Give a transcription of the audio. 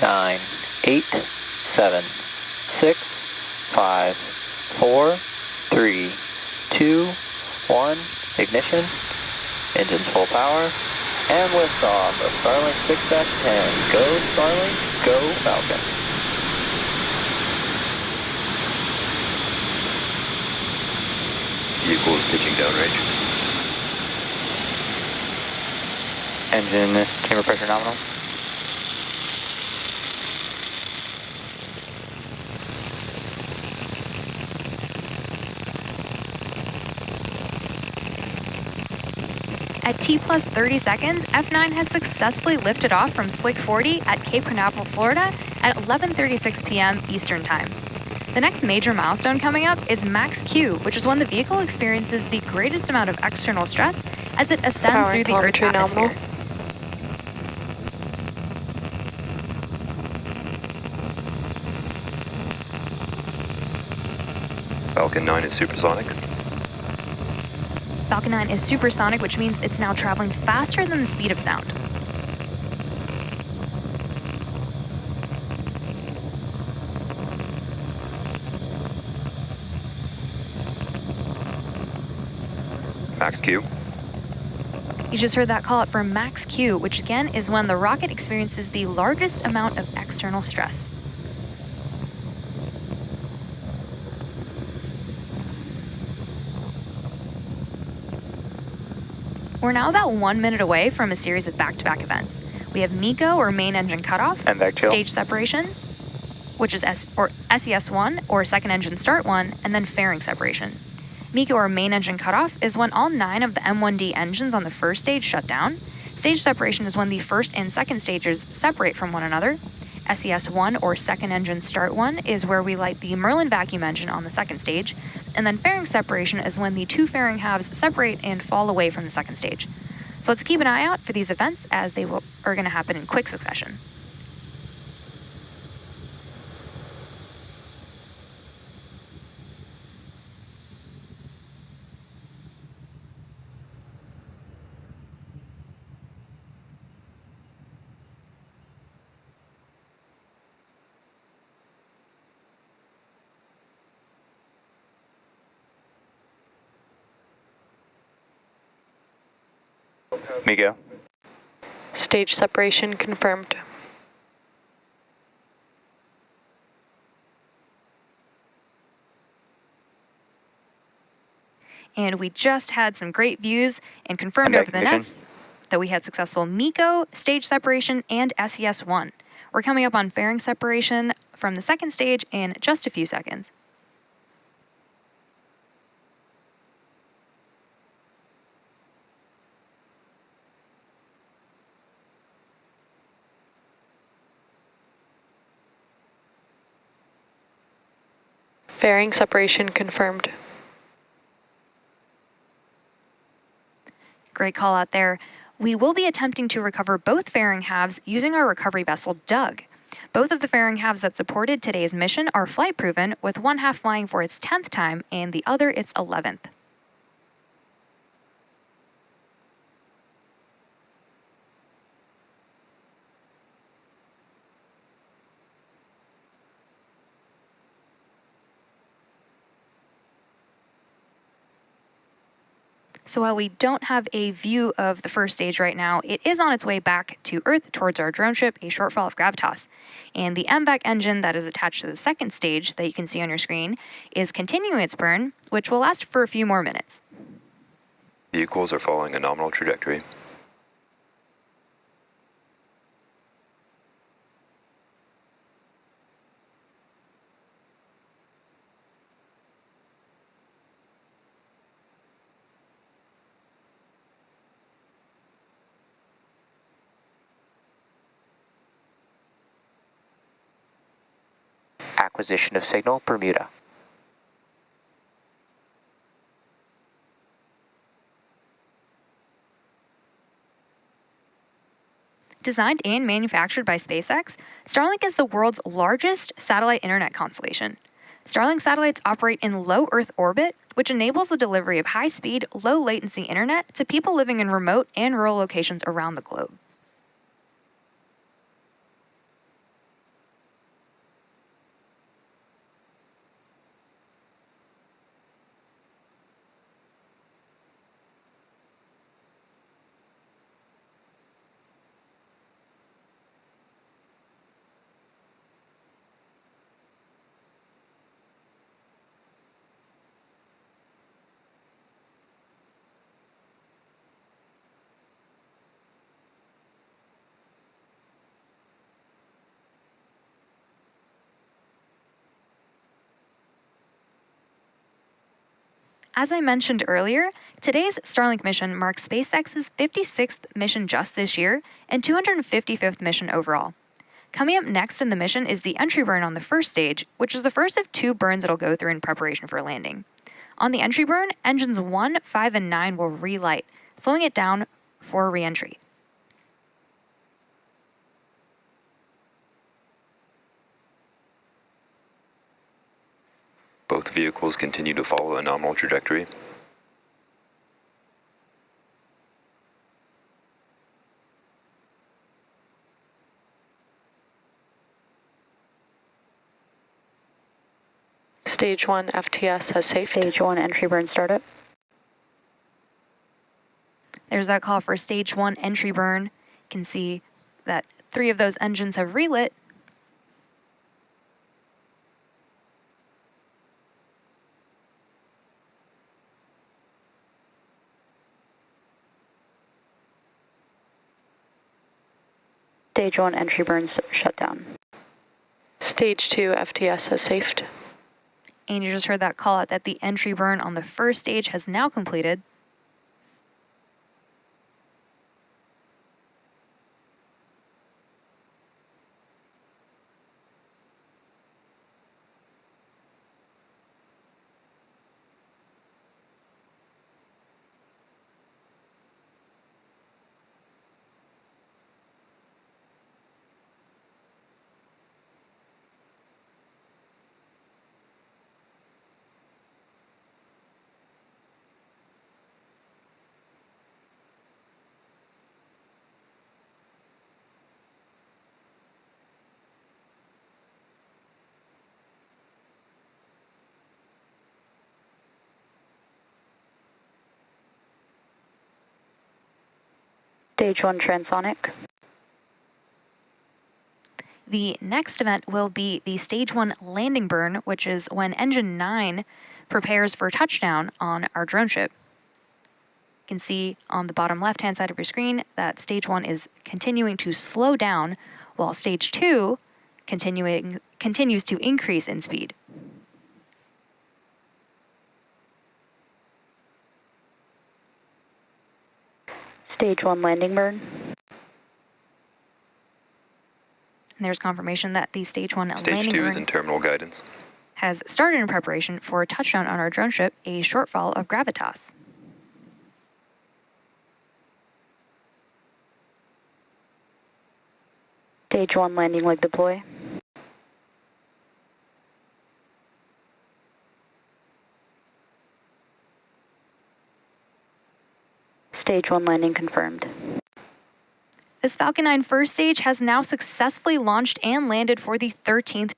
9, 8, 7, 6, 5, 4, 3, 2, 1, ignition, engines full power, and liftoff of Starlink 6-10. Go Starlink, go Falcon. Vehicles pitching downrange. Engine chamber pressure nominal. At T plus 30 seconds, F9 has successfully lifted off from Slick 40 at Cape Canaveral, Florida at 11:36 p.m. Eastern Time. The next major milestone coming up is Max Q, which is when the vehicle experiences the greatest amount of external stress as it ascends through the Earth's atmosphere. Falcon 9 is supersonic. Falcon 9 is supersonic, which means it's now traveling faster than the speed of sound. Max Q. You just heard that call out for Max Q, which again is when the rocket experiences the largest amount of external stress. We're now about 1 minute away from a series of back-to-back events. We have MECO, or main engine cutoff, stage separation, which is SES1, or second engine start 1, and then fairing separation. MECO, or main engine cutoff, is when all 9 of the M1D engines on the first stage shut down. Stage separation is when the first and second stages separate from one another. SES1, or second engine start 1, is where we light the Merlin vacuum engine on the second stage. And then fairing separation is when the 2 fairing halves separate and fall away from the second stage. So let's keep an eye out for these events as they are going to happen in quick succession. MECO. Stage separation confirmed. And we just had some great views and confirmed over the nets that we had successful MECO, stage separation, and SES1. We're coming up on fairing separation from the second stage in just a few seconds. Fairing separation confirmed. Great call out there. We will be attempting to recover both fairing halves using our recovery vessel, Doug. Both of the fairing halves that supported today's mission are flight proven, with one half flying for its 10th time and the other its 11th. So while we don't have a view of the first stage right now, it is on its way back to Earth towards our drone ship, A Shortfall of Gravitas. And the MVAC engine that is attached to the second stage that you can see on your screen is continuing its burn, which will last for a few more minutes. Vehicles are following a nominal trajectory. Acquisition of signal, Bermuda. Designed and manufactured by SpaceX, Starlink is the world's largest satellite internet constellation. Starlink satellites operate in low Earth orbit, which enables the delivery of high-speed, low-latency internet to people living in remote and rural locations around the globe. As I mentioned earlier, today's Starlink mission marks SpaceX's 56th mission just this year and 255th mission overall. Coming up next in the mission is the entry burn on the first stage, which is the first of 2 burns it'll go through in preparation for landing. On the entry burn, engines 1, 5, and 9 will relight, slowing it down for re-entry. Both vehicles continue to follow a nominal trajectory. Stage 1 FTS has safe. Stage 1 entry burn startup. There's that call for stage 1 entry burn. You can see that 3 of those engines have relit. Stage 1 entry burn shut down. Stage 2 FTS has safed. And you just heard that call out that the entry burn on the first stage has now completed. Stage 1 transonic. The next event will be the stage 1 landing burn, which is when engine 9 prepares for touchdown on our drone ship. You can see on the bottom left-hand side of your screen that stage 1 is continuing to slow down, while stage 2 continues to increase in speed. Stage 1 landing burn. And there's confirmation that the stage 1 Stage landing 2 burn is in terminal guidance. has started in preparation for a touchdown on our drone ship, A Shortfall of Gravitas. Stage 1 landing leg deploy. Stage 1 landing confirmed. This Falcon 9 first stage has now successfully launched and landed for the 13th